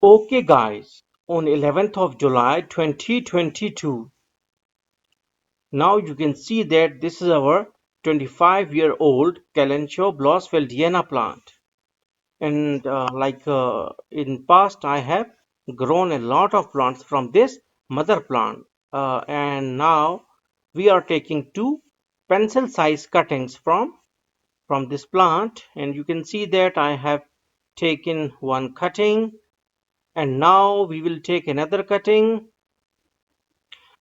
Okay guys, on 11th of July 2022, now you can see that this is our 25-year-old kalanchoe blossfeldiana plant. And in past I have grown a lot of plants from this mother plant. And now we are taking two pencil size cuttings from this plant, and you can see that I have taken one cutting, and now we will take another cutting.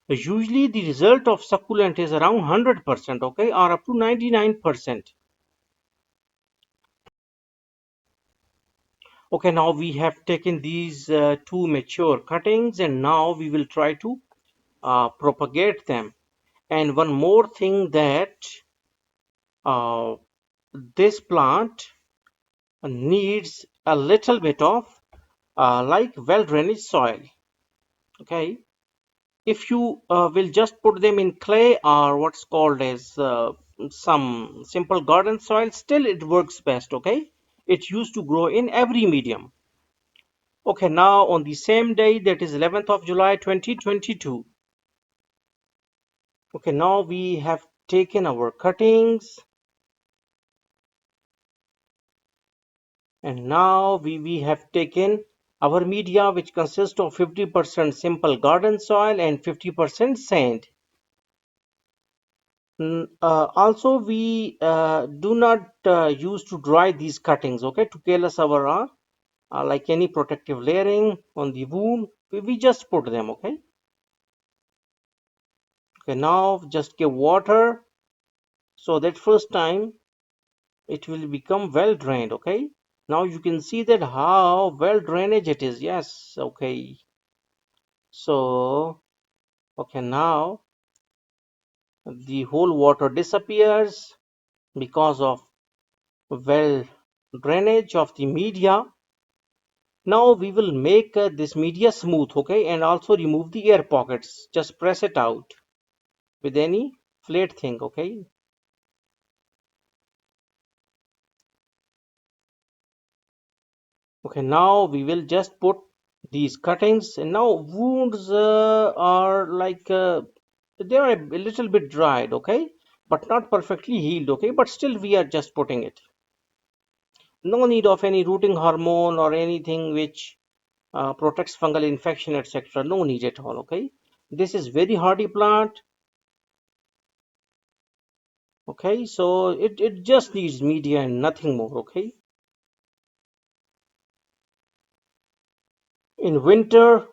Usually the result of succulent is around 100%, okay, or up to 99%. Okay, now we have taken these two mature cuttings, and now we will try to propagate them. And one more thing, that uh, this plant needs a little bit of like well drainage soil. Okay, if you will just put them in clay or what's called as some simple garden soil, still it works best. Okay, it used to grow in every medium. Okay, now on the same day, that is 11th of July 2022. Okay, now we have taken our cuttings, and now we have taken our media, which consists of 50% simple garden soil and 50% sand. Also, we do not use to dry these cuttings, okay, to kill us our like any protective layering on the wound. We just put them, okay. Okay, now just give water so that first time it will become well drained. Okay, now you can see that how well drainage it is. Yes, okay. So okay, now the whole water disappears because of well drainage of the media. Now we will make this media smooth, okay, and also remove the air pockets. Just press it out with any flat thing, okay. Okay, now we will just put these cuttings, and now wounds are like they are a little bit dried, okay, but not perfectly healed, okay, but still we are just putting it. No need of any rooting hormone or anything which protects fungal infection, etc. No need at all, okay. This is very hardy plant, okay, so it just needs media and nothing more, okay. In winter,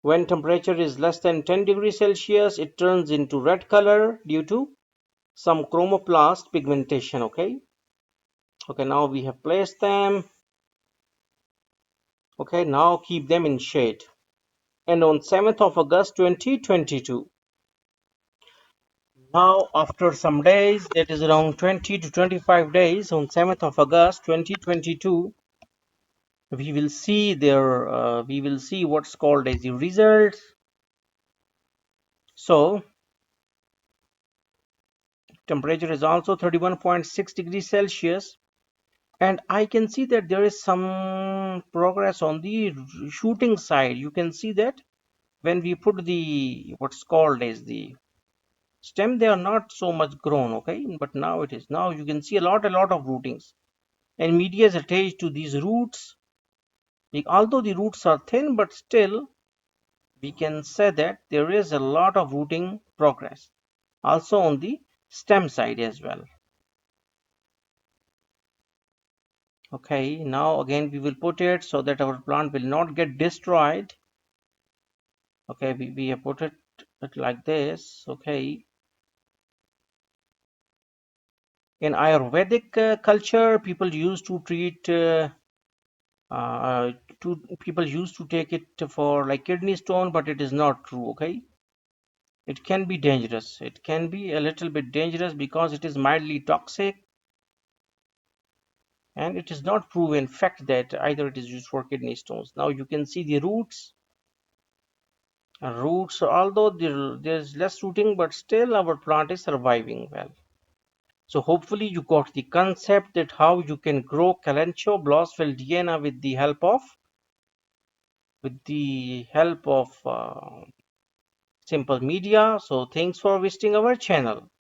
when temperature is less than 10 degrees Celsius, it turns into red color due to some chromoplast pigmentation, okay. Okay, now we have placed them. Okay, now keep them in shade. And on 7th of August 2022, now after some days, that is around 20 to 25 days, on 7th of August 2022, we will see what's called as the results. So temperature is also 31.6 degrees Celsius, and I can see that there is some progress on the shooting side. You can see that when we put the what's called as the stem, they are not so much grown, okay, but now it is. Now you can see a lot of rootings, and media is attached to these roots. Like, although the roots are thin, but still we can say that there is a lot of rooting progress also on the stem side as well. Okay, now again we will put it so that our plant will not get destroyed. Okay, we have put it like this. Okay, in Ayurvedic culture, people used to treat uh, people used to take it for like kidney stone, but it is not true. Okay, it can be dangerous. It can be a little bit dangerous because it is mildly toxic, and it is not proven fact that either it is used for kidney stones. Now you can see the roots. Roots, although there's less rooting, but still our plant is surviving well. So hopefully you got the concept that how you can grow kalanchoe blossfeldiana with the help of with the help of simple media. So thanks for visiting our channel.